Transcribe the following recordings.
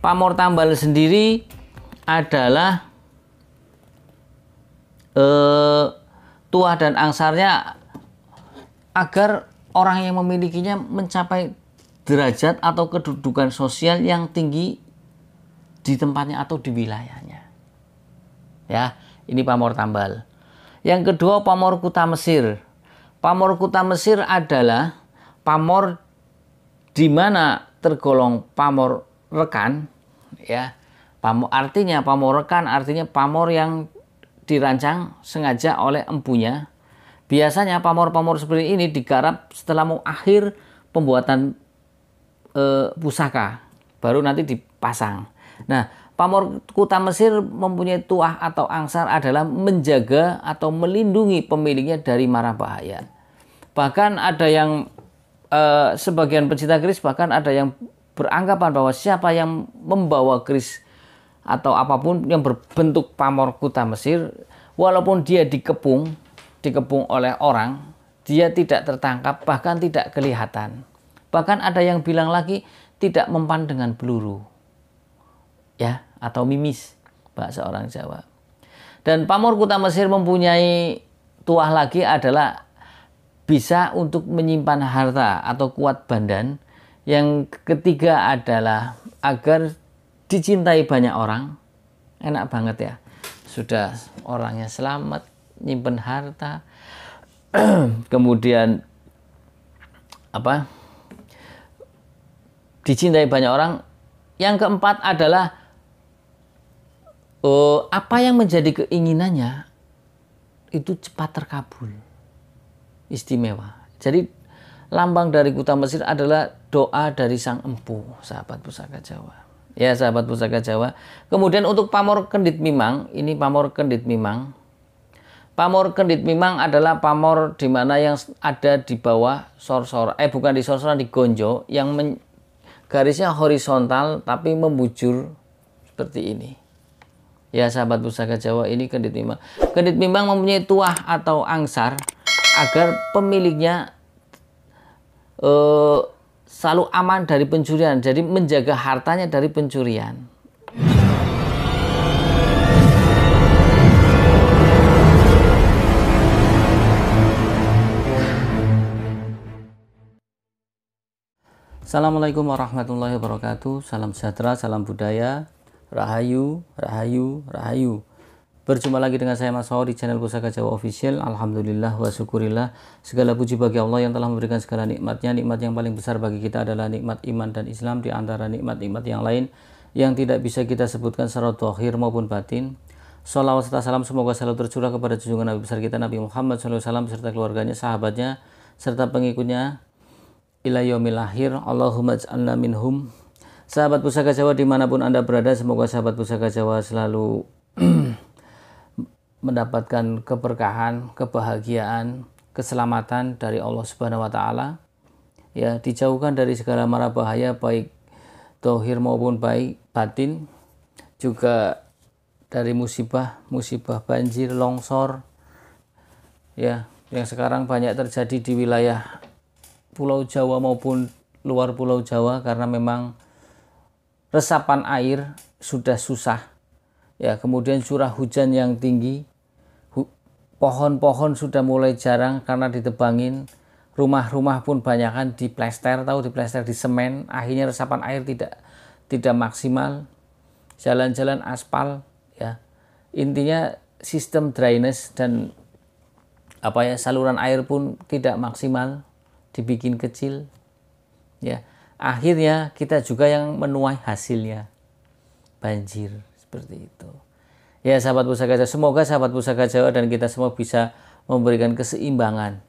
pamor tambal sendiri adalah tuah dan angsarnya agar orang yang memilikinya mencapai derajat atau kedudukan sosial yang tinggi di tempatnya atau di wilayahnya. Ya, ini pamor tambal. Yang kedua, pamor kuta Mesir. Pamor kuta Mesir adalah pamor di mana tergolong pamor rekan, ya. Artinya pamor rekan artinya pamor yang dirancang sengaja oleh empunya. Biasanya pamor-pamor seperti ini digarap setelah mau akhir pembuatan pusaka, baru nanti dipasang. Nah, pamor kuta Mesir mempunyai tuah atau angsar adalah menjaga atau melindungi pemiliknya dari mara bahaya. Bahkan ada yang sebagian pencinta keris, bahkan ada yang beranggapan bahwa siapa yang membawa keris atau apapun yang berbentuk pamor kuta Mesir, walaupun dia dikepung oleh orang, dia tidak tertangkap, bahkan tidak kelihatan. Bahkan ada yang bilang lagi tidak mempan dengan peluru, ya, atau mimis bahasa orang Jawa. Dan pamor kuta Mesir mempunyai tuah lagi adalah bisa untuk menyimpan harta atau kuat badan. Yang ketiga adalah agar dicintai banyak orang. Enak banget ya, sudah orangnya selamat, nyimpen harta, kemudian dicintai banyak orang. Yang keempat adalah apa yang menjadi keinginannya itu cepat terkabul, istimewa. Jadi lambang dari kuta Mesir adalah doa dari sang empu, sahabat pusaka Jawa. Ya, sahabat pusaka Jawa. Kemudian untuk pamor kendit mimang, ini pamor kendit mimang. Pamor kendit mimang adalah pamor di mana yang ada di bawah sorsor, bukan di sorsoran, di gonjo, yang garisnya horizontal tapi membujur seperti ini. Ya, sahabat pusaka Jawa, ini kendit mimang. Kendit mimang mempunyai tuah atau angsar agar pemiliknya selalu aman dari pencurian, jadi menjaga hartanya dari pencurian. Assalamualaikum warahmatullahi wabarakatuh. Salam sejahtera, salam budaya, rahayu, rahayu, rahayu. Berjumpa lagi dengan saya Mas Fauh di channel Pusaka Jawa Official. Alhamdulillah wa syukurillah. Segala puji bagi Allah yang telah memberikan segala nikmatnya. Nikmat yang paling besar bagi kita adalah nikmat iman dan Islam, di antara nikmat-nikmat yang lain yang tidak bisa kita sebutkan secara zahir maupun batin. Shalawat serta salam semoga selalu tercurah kepada junjungan Nabi besar kita Nabi Muhammad SAW beserta keluarganya, sahabatnya, serta pengikutnya ila yaumil akhir. Allahumma ij'alna minhum. Sahabat Pusaka Jawa dimanapun Anda berada, semoga sahabat Pusaka Jawa selalu mendapatkan keberkahan, kebahagiaan, keselamatan dari Allah Subhanahu wa taala. Ya, dijauhkan dari segala mara bahaya baik zahir maupun baik batin, juga dari musibah banjir, longsor, ya, yang sekarang banyak terjadi di wilayah Pulau Jawa maupun luar Pulau Jawa, karena memang resapan air sudah susah. Ya, kemudian curah hujan yang tinggi, pohon-pohon sudah mulai jarang karena ditebangin, rumah-rumah pun banyakan diplester, diplester di semen, akhirnya resapan air tidak maksimal, jalan-jalan aspal, ya. Intinya sistem drainase dan saluran air pun tidak maksimal, dibikin kecil, ya. Akhirnya kita juga yang menuai hasilnya, banjir seperti itu. Ya, sahabat Pusaka Jawa, semoga sahabat Pusaka Jawa dan kita semua bisa memberikan keseimbangan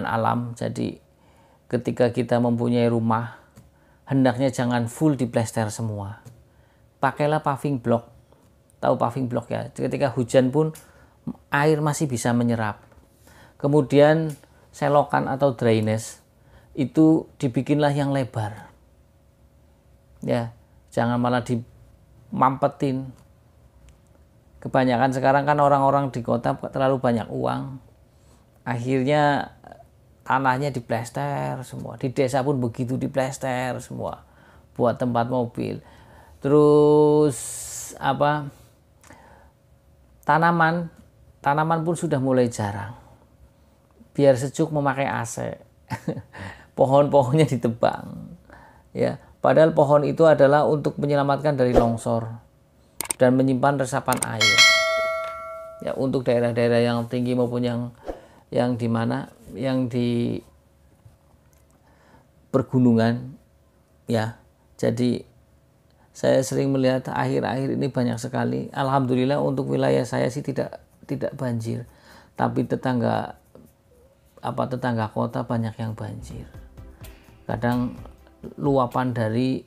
alam. Jadi ketika kita mempunyai rumah, hendaknya jangan full diplester semua. Pakailah paving block. Tahu paving block ya? Ketika hujan pun air masih bisa menyerap. Kemudian selokan atau drainase itu dibikinlah yang lebar. Ya, jangan malah dimampetin. Kebanyakan sekarang kan orang-orang di kota terlalu banyak uang, akhirnya tanahnya diplester semua. Di desa pun begitu, diplester semua. buat tempat mobil. Terus apa, tanaman pun sudah mulai jarang, biar sejuk memakai AC. Pohon-pohonnya ditebang, ya, padahal pohon itu adalah untuk menyelamatkan dari longsor dan menyimpan resapan air, ya, untuk daerah-daerah yang tinggi maupun yang di mana, yang di pergunungan, ya. Jadi saya sering melihat akhir-akhir ini banyak sekali, alhamdulillah untuk wilayah saya sih tidak banjir, tapi tetangga kota banyak yang banjir. Kadang luapan dari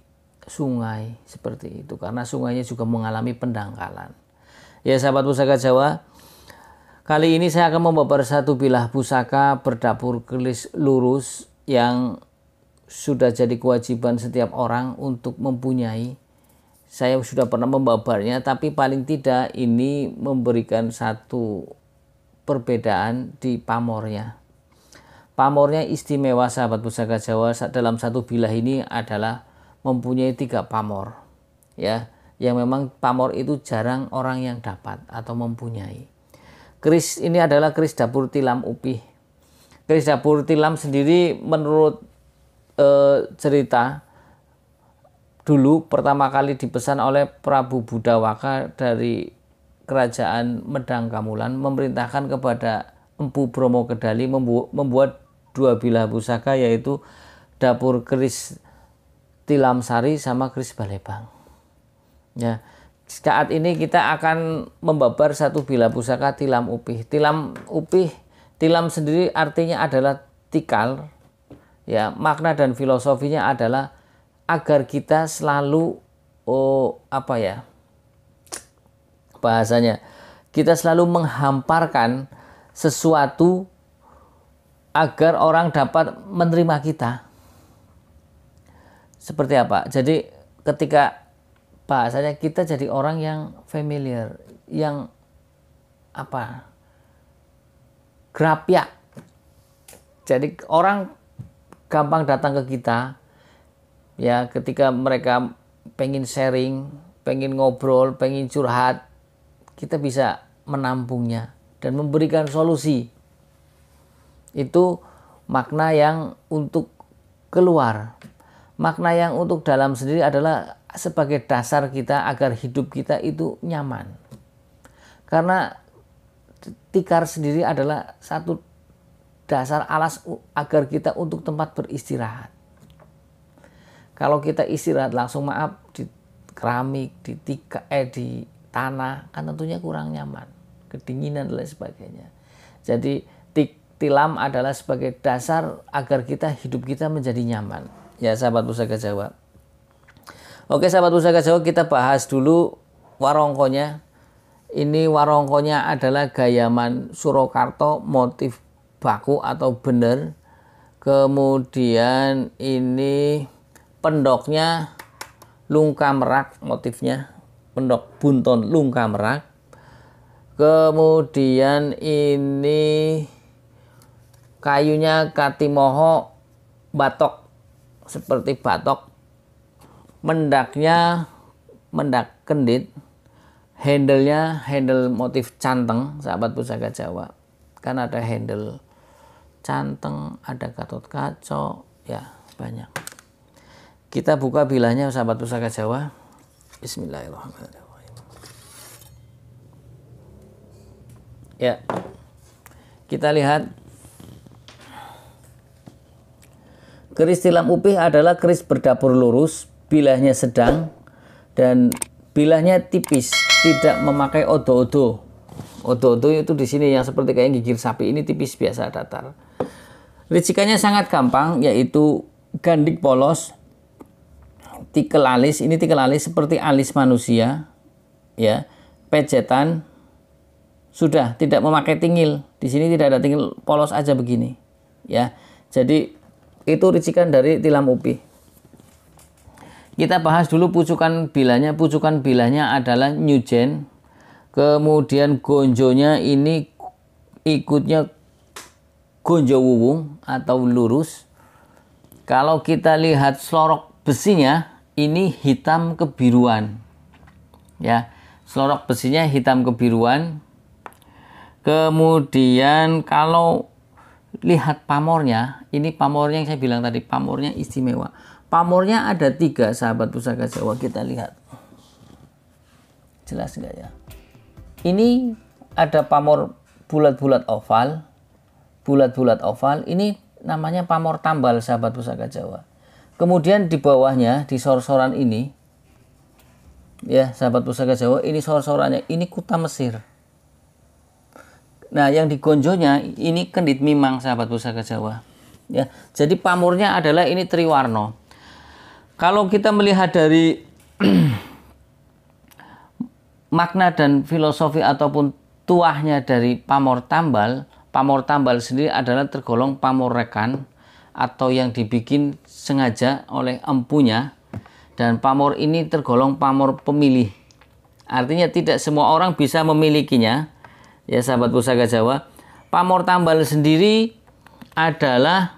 sungai seperti itu, karena sungainya juga mengalami pendangkalan. Ya sahabat Pusaka Jawa, kali ini saya akan membabar satu bilah pusaka berdapur keris lurus yang sudah jadi kewajiban setiap orang untuk mempunyai. Saya sudah pernah membabarnya, tapi paling tidak ini memberikan satu perbedaan di pamornya. Pamornya istimewa sahabat Pusaka Jawa. Dalam satu bilah ini adalah mempunyai 3 pamor, ya, yang memang pamor itu jarang orang yang dapat atau mempunyai. Keris ini adalah keris dapur tilam upih. Keris dapur tilam sendiri menurut cerita dulu pertama kali dipesan oleh Prabu Budawaka dari kerajaan Medang Kamulan, memerintahkan kepada Empu Bromo Kedali membuat 2 bilah pusaka, yaitu dapur keris tilam sari sama keris balebang. Ya, saat ini kita akan membabar satu bilah pusaka tilam upih. Tilam sendiri artinya adalah tikal. Ya, makna dan filosofinya adalah agar kita selalu bahasanya, kita selalu menghamparkan sesuatu agar orang dapat menerima kita. Seperti apa? Jadi ketika bahasanya kita jadi orang yang familiar, yang grapyak. Jadi orang gampang datang ke kita, ya, ketika mereka pengen sharing, pengen ngobrol, pengen curhat, kita bisa menampungnya dan memberikan solusi. Itu makna yang untuk keluar. Makna yang untuk dalam sendiri adalah sebagai dasar kita agar hidup kita itu nyaman. Karena tikar sendiri adalah satu dasar alas agar kita untuk tempat beristirahat. Kalau kita istirahat langsung di keramik, di tanah, kan tentunya kurang nyaman, kedinginan dan lain sebagainya. Jadi tilam adalah sebagai dasar agar hidup kita menjadi nyaman. Ya sahabat Pusaka Jawa. Oke sahabat Pusaka Jawa, kita bahas dulu warongkonya. Ini warongkonya adalah gayaman Surakarta, motif baku atau bener. Kemudian ini pendoknya lungka merak, motifnya pendok bunton lungka merak. Kemudian ini kayunya katimoho batok, seperti batok. Mendaknya mendak kendit. Handle-nya handle motif canteng, sahabat Pusaka Jawa. Kan ada handle canteng, ada Gatot Kaca, ya banyak. Kita buka bilahnya sahabat Pusaka Jawa. Bismillahirrahmanirrahim. Ya. Kita lihat keris tilam upih adalah keris berdapur lurus, bilahnya sedang dan bilahnya tipis, tidak memakai odo-odo. Odo-odo itu di sini yang seperti kayak gigir sapi, ini tipis biasa datar. Ricikannya sangat gampang, yaitu gandik polos, tikel alis, ini tikel alis seperti alis manusia, ya, pejetan, sudah tidak memakai tingil. Di sini tidak ada tingil, polos aja begini, ya. Jadi itu ricikan dari tilam upih. Kita bahas dulu pucukan bilahnya. Pucukan bilahnya adalah nyujen. Kemudian gonjonya ini ikutnya gonjo wuwung atau lurus. Kalau kita lihat selorok besinya ini hitam kebiruan. Ya, selorok besinya hitam kebiruan. Kemudian kalau lihat pamornya, ini pamornya yang saya bilang tadi, pamornya istimewa. Pamornya ada 3, sahabat Pusaka Jawa. Kita lihat. Jelas enggak ya? Ini ada pamor bulat-bulat oval. Bulat-bulat oval. Ini namanya pamor tambal, sahabat Pusaka Jawa. Kemudian di bawahnya, di sor-soran ini, ya sahabat Pusaka Jawa, ini sor-sorannya, ini kuta Mesir. Nah, yang di gonjonya ini kendit mimang, sahabat Pusaka Jawa. Ya, jadi pamornya adalah ini triwarno. Kalau kita melihat dari makna dan filosofi ataupun tuahnya dari pamor tambal sendiri adalah tergolong pamor rekan atau yang dibikin sengaja oleh empunya, dan pamor ini tergolong pamor pemilih. Artinya tidak semua orang bisa memilikinya. Ya sahabat Pusaka Jawa, pamor tambal sendiri adalah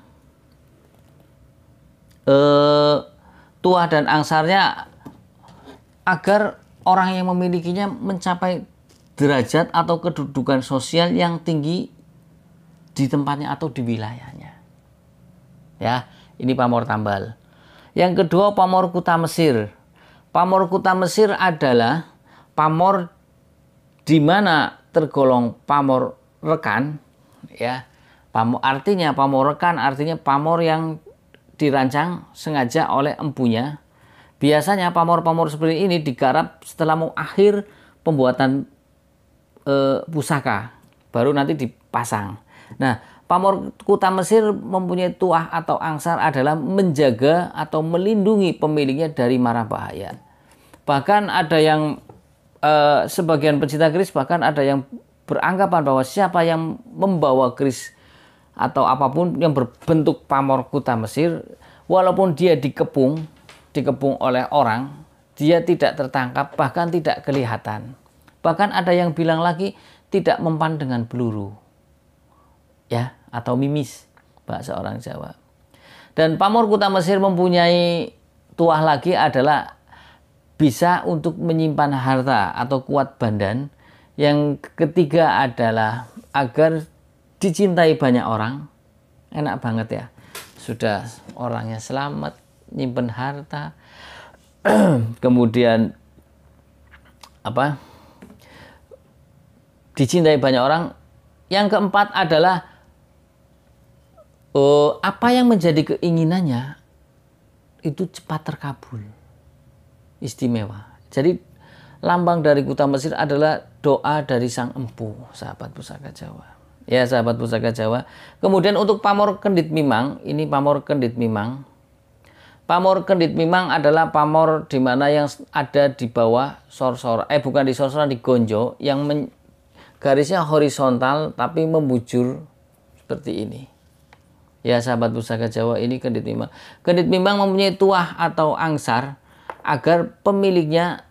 tuah dan angsarnya agar orang yang memilikinya mencapai derajat atau kedudukan sosial yang tinggi di tempatnya atau di wilayahnya. Ya, ini pamor tambal. Yang kedua, pamor kuta Mesir. Pamor kuta Mesir adalah pamor di mana tergolong pamor rekan, ya. Artinya pamor rekan artinya pamor yang dirancang sengaja oleh empunya. Biasanya pamor-pamor seperti ini digarap setelah mau akhir pembuatan pusaka, baru nanti dipasang. Nah, pamor kuta Mesir mempunyai tuah atau angsar adalah menjaga atau melindungi pemiliknya dari mara bahaya. Bahkan ada yang sebagian pencinta keris, bahkan ada yang beranggapan bahwa siapa yang membawa keris atau apapun yang berbentuk pamor kuta Mesir, walaupun dia dikepung oleh orang, dia tidak tertangkap, bahkan tidak kelihatan. Bahkan ada yang bilang lagi tidak mempan dengan peluru, ya, atau mimis bahasa orang Jawa. Dan pamor kuta Mesir mempunyai tuah lagi adalah bisa untuk menyimpan harta atau kuat badan. Yang ketiga adalah agar dicintai banyak orang. Enak banget ya, sudah orangnya selamat, nyimpen harta, kemudian dicintai banyak orang. Yang keempat adalah apa yang menjadi keinginannya itu cepat terkabul. Istimewa. Jadi lambang dari kuta Mesir adalah doa dari sang empu, sahabat Pusaka Jawa. Ya sahabat Pusaka Jawa. Kemudian untuk pamor kendit mimang, ini pamor kendit mimang. Pamor kendit mimang adalah pamor di mana yang ada di bawah sorsor, bukan di sorsoran, di gonjo, yang garisnya horizontal tapi membujur seperti ini. Ya sahabat Pusaka Jawa, ini kendit mimang. Kendit mimang mempunyai tuah atau angsar agar pemiliknya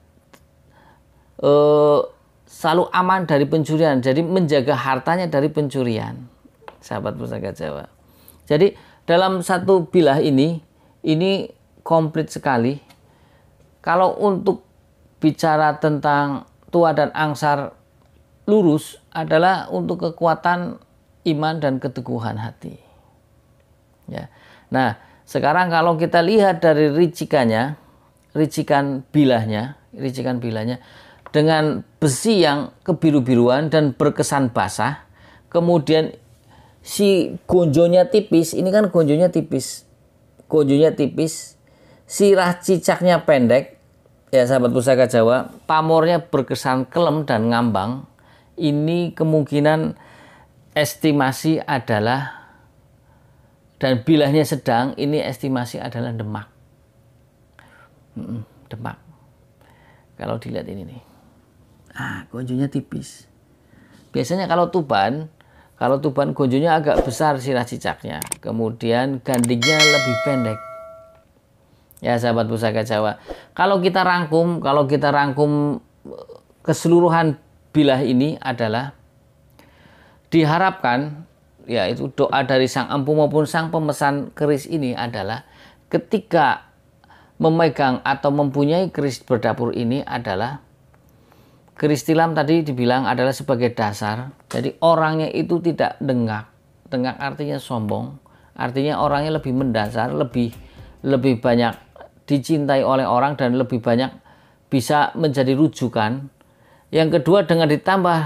selalu aman dari pencurian. Jadi menjaga hartanya dari pencurian, sahabat Pusaka Jawa. Jadi dalam satu bilah ini komplit sekali. Kalau untuk bicara tentang tuah dan angsar lurus adalah untuk kekuatan iman dan keteguhan hati. Ya. Nah, sekarang kalau kita lihat dari ricikan bilahnya dengan besi yang kebiru-biruan dan berkesan basah, kemudian si gonjonya tipis, ini kan gonjonya tipis, sirah cicaknya pendek, ya sahabat Pusaka Jawa, pamornya berkesan kelem dan ngambang. Ini kemungkinan estimasi adalah, dan bilahnya sedang, ini estimasi adalah Demak. Demak. Kalau dilihat ini nih, gonjonya tipis. Biasanya kalau Tuban gonjonya agak besar sirah cicaknya, kemudian gandingnya lebih pendek. Ya sahabat Pusaka Jawa, kalau kita rangkum keseluruhan bilah ini adalah diharapkan, yaitu doa dari sang empu maupun sang pemesan keris ini adalah ketika memegang atau mempunyai keris berdapur ini adalah keris tilam tadi dibilang adalah sebagai dasar. Jadi orangnya itu tidak dengak. Dengak artinya sombong. Artinya orangnya lebih mendasar, lebih banyak dicintai oleh orang dan lebih banyak bisa menjadi rujukan. Yang kedua, dengan ditambah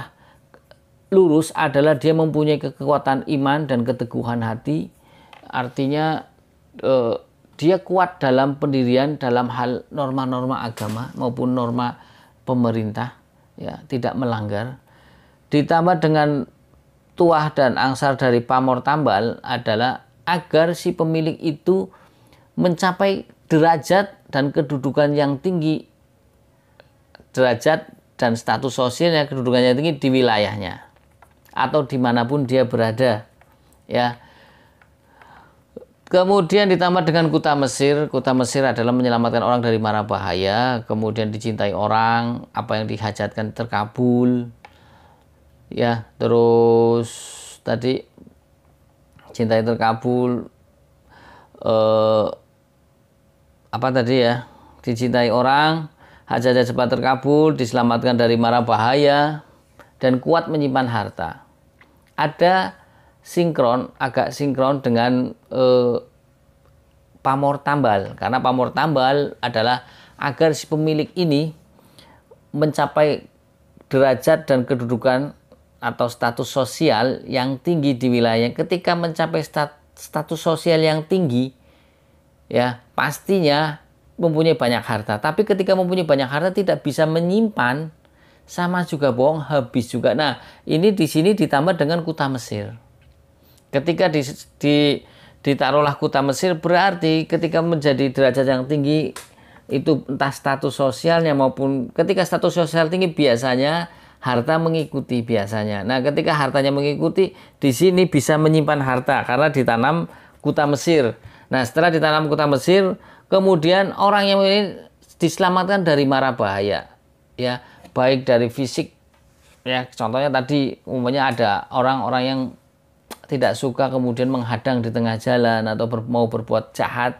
lurus adalah dia mempunyai kekuatan iman dan keteguhan hati. Artinya dia kuat dalam pendirian dalam hal norma-norma agama maupun norma pemerintah, ya, tidak melanggar. Ditambah dengan tuah dan angsar dari pamor tambal adalah agar si pemilik itu mencapai derajat dan kedudukan yang tinggi, derajat dan status sosialnya, kedudukannya tinggi di wilayahnya atau dimanapun dia berada, ya. Kemudian ditambah dengan kuta Mesir. Kuta Mesir adalah menyelamatkan orang dari mara bahaya, kemudian dicintai orang, apa yang dihajatkan terkabul, ya. Terus tadi cintai terkabul, apa tadi ya, dicintai orang, hajatnya cepat terkabul, diselamatkan dari mara bahaya, dan kuat menyimpan harta. Ada sinkron, agak sinkron dengan pamor tambal, karena pamor tambal adalah agar si pemilik ini mencapai derajat dan kedudukan atau status sosial yang tinggi di wilayah. Ketika mencapai status sosial yang tinggi, ya pastinya mempunyai banyak harta. Tapi ketika mempunyai banyak harta tidak bisa menyimpan, sama juga bohong, habis juga. Nah, ini di sini ditambah dengan kuta Mesir. Ketika ditaruhlah kuta Mesir, berarti ketika menjadi derajat yang tinggi itu entah status sosialnya maupun ketika status sosial tinggi biasanya harta mengikuti biasanya. Nah, ketika hartanya mengikuti, di sini bisa menyimpan harta karena ditanam kuta Mesir. Nah, setelah ditanam kuta Mesir, kemudian orang yang ini diselamatkan dari mara bahaya, ya, baik dari fisik, ya, contohnya tadi umpamanya ada orang-orang yang tidak suka kemudian menghadang di tengah jalan atau mau berbuat jahat,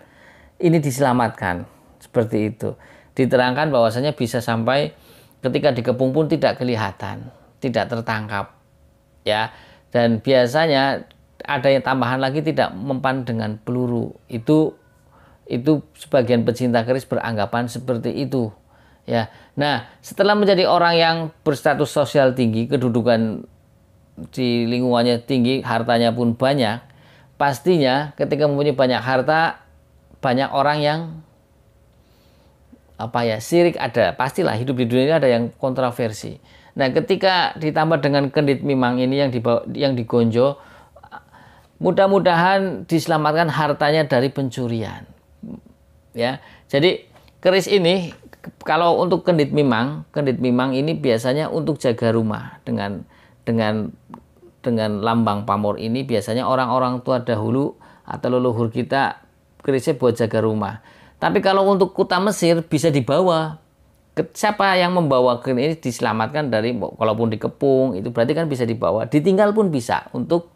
ini diselamatkan seperti itu. Diterangkan bahwasanya bisa sampai ketika dikepung pun tidak kelihatan, tidak tertangkap, ya. Dan biasanya ada yang tambahan lagi, tidak mempan dengan peluru. Itu sebagian pecinta keris beranggapan seperti itu, ya. Nah, setelah menjadi orang yang berstatus sosial tinggi, kedudukan di lingkungannya tinggi, hartanya pun banyak, pastinya ketika mempunyai banyak harta, banyak orang yang sirik ada, pastilah hidup di dunia ini ada yang kontroversi. Nah, ketika ditambah dengan kendit mimang ini yang digonjo, mudah-mudahan diselamatkan hartanya dari pencurian, ya. Jadi keris ini kalau untuk kendit mimang ini biasanya untuk jaga rumah dengan lambang pamor ini. Biasanya orang-orang tua dahulu atau leluhur kita kerisnya buat jaga rumah. Tapi kalau untuk kuta Mesir bisa dibawa. Siapa yang membawa keris ini diselamatkan dari, kalaupun dikepung itu berarti kan bisa dibawa. Ditinggal pun bisa untuk.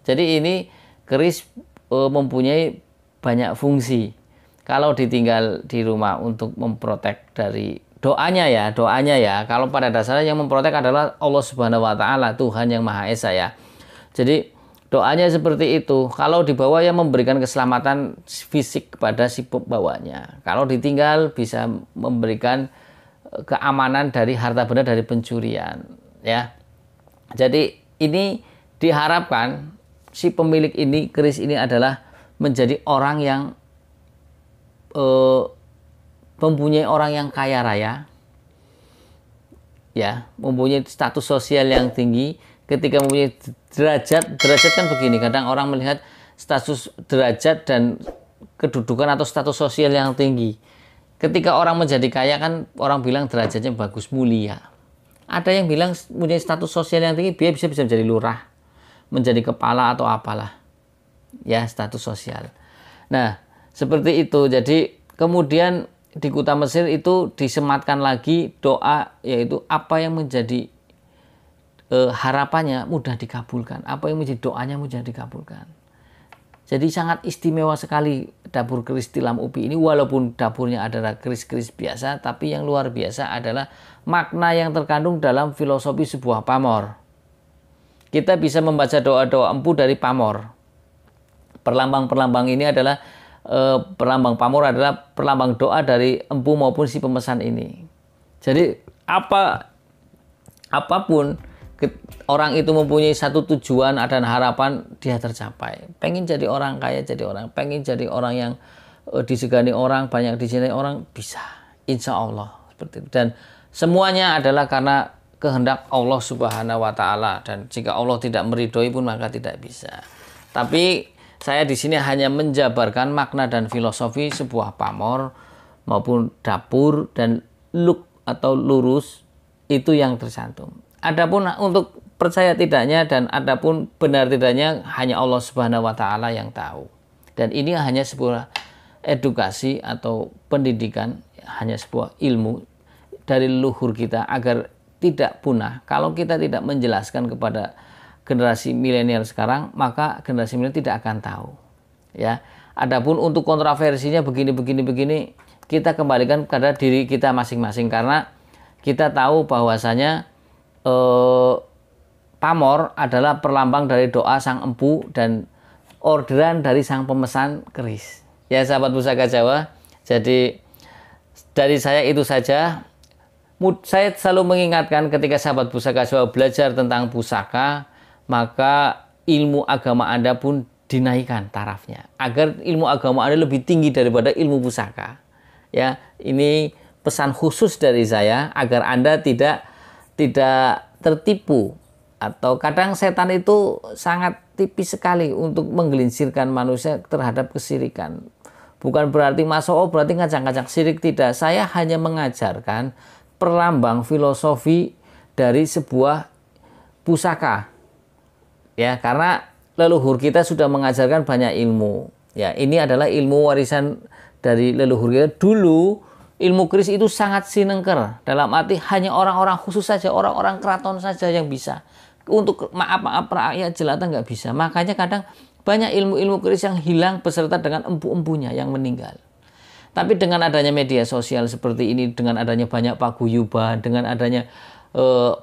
Jadi ini keris mempunyai banyak fungsi. Kalau ditinggal di rumah untuk memprotek dari doanya ya. Kalau pada dasarnya yang memprotek adalah Allah Subhanahu wa taala, Tuhan yang Maha Esa, ya. Jadi doanya seperti itu. Kalau dibawa ya memberikan keselamatan fisik kepada si pembawanya. Kalau ditinggal bisa memberikan keamanan dari harta benda dari pencurian, ya. Jadi ini diharapkan si pemilik ini, keris ini adalah menjadi orang yang mempunyai orang yang kaya raya, ya, mempunyai status sosial yang tinggi. Ketika mempunyai derajat kan begini, kadang orang melihat status derajat dan kedudukan atau status sosial yang tinggi. Ketika orang menjadi kaya kan orang bilang derajatnya bagus, mulia. Ada yang bilang mempunyai status sosial yang tinggi, dia bisa menjadi lurah, menjadi kepala atau apalah, ya, status sosial. Nah, seperti itu. Jadi kemudian di kuta Mesir itu disematkan lagi doa, yaitu apa yang menjadi harapannya mudah dikabulkan, apa yang menjadi doanya mudah dikabulkan. Jadi sangat istimewa sekali dapur keris tilam ubi ini, walaupun dapurnya adalah keris-keris biasa, tapi yang luar biasa adalah makna yang terkandung dalam filosofi sebuah pamor. Kita bisa membaca doa-doa empu dari pamor. Perlambang-perlambang ini adalah perlambang pamor adalah perlambang doa dari empu maupun si pemesan ini. Jadi apapun orang itu mempunyai satu tujuan dan harapan, dia tercapai. Pengen jadi orang kaya, jadi orang. Pengen jadi orang yang disegani orang, banyak dicintai orang, bisa. Insya Allah. Seperti itu. Dan semuanya adalah karena kehendak Allah Subhanahu wa Ta'ala. Dan jika Allah tidak meridhoi pun maka tidak bisa. Tapi saya di sini hanya menjabarkan makna dan filosofi sebuah pamor maupun dapur, dan look atau lurus itu yang tercantum. Adapun untuk percaya tidaknya dan adapun benar tidaknya hanya Allah Subhanahu wa Ta'ala yang tahu. Dan ini hanya sebuah edukasi atau pendidikan, hanya sebuah ilmu dari leluhur kita agar tidak punah. Kalau kita tidak menjelaskan kepada generasi milenial sekarang, maka generasi milenial tidak akan tahu. Ya. Adapun untuk kontroversinya begini, kita kembalikan kepada diri kita masing-masing, karena kita tahu bahwasanya pamor adalah perlambang dari doa sang empu dan orderan dari sang pemesan keris. Ya sahabat Pusaka Jawa, jadi dari saya itu saja. Saya selalu mengingatkan ketika sahabat Pusaka Jawa belajar tentang pusaka, maka ilmu agama Anda pun dinaikkan tarafnya, agar ilmu agama Anda lebih tinggi daripada ilmu pusaka. Ya, ini pesan khusus dari saya agar Anda tidak tertipu, atau kadang setan itu sangat tipis sekali untuk menggelincirkan manusia terhadap kesirikan. Bukan berarti masuk berarti ngajak-ngajak sirik, tidak. Saya hanya mengajarkan perlambang filosofi dari sebuah pusaka. Ya, karena leluhur kita sudah mengajarkan banyak ilmu. Ya, ini adalah ilmu warisan dari leluhur kita. Dulu ilmu keris itu sangat sinengker, dalam arti hanya orang-orang khusus saja, orang-orang keraton saja yang bisa. Untuk maaf rakyat jelata nggak bisa. Makanya kadang banyak ilmu-ilmu keris yang hilang beserta dengan empu-empunya yang meninggal. Tapi dengan adanya media sosial seperti ini, dengan adanya banyak paguyuban, dengan adanya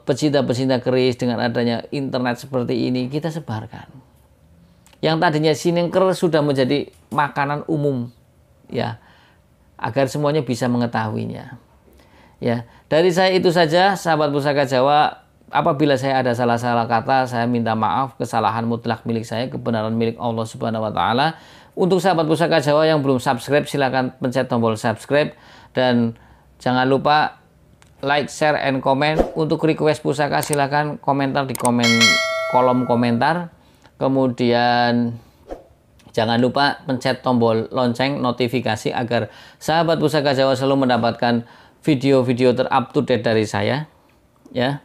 pecinta-pecinta keris, dengan adanya internet seperti ini, kita sebarkan. Yang tadinya sinengker sudah menjadi makanan umum, ya, agar semuanya bisa mengetahuinya. Ya, dari saya itu saja, sahabat Pusaka Jawa. Apabila saya ada salah-salah kata, saya minta maaf. Kesalahan mutlak milik saya, kebenaran milik Allah Subhanahu wa Ta'ala. Untuk sahabat Pusaka Jawa yang belum subscribe, silakan pencet tombol subscribe, dan jangan lupa like, share, and comment. Untuk request pusaka silakan komentar di kolom komentar. Kemudian jangan lupa pencet tombol lonceng notifikasi agar sahabat Pusaka Jawa selalu mendapatkan video-video terupdate dari saya. Ya,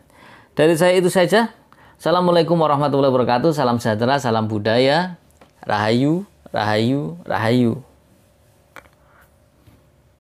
dari saya itu saja. Assalamualaikum warahmatullahi wabarakatuh. Salam sejahtera, salam budaya. Rahayu, rahayu, rahayu.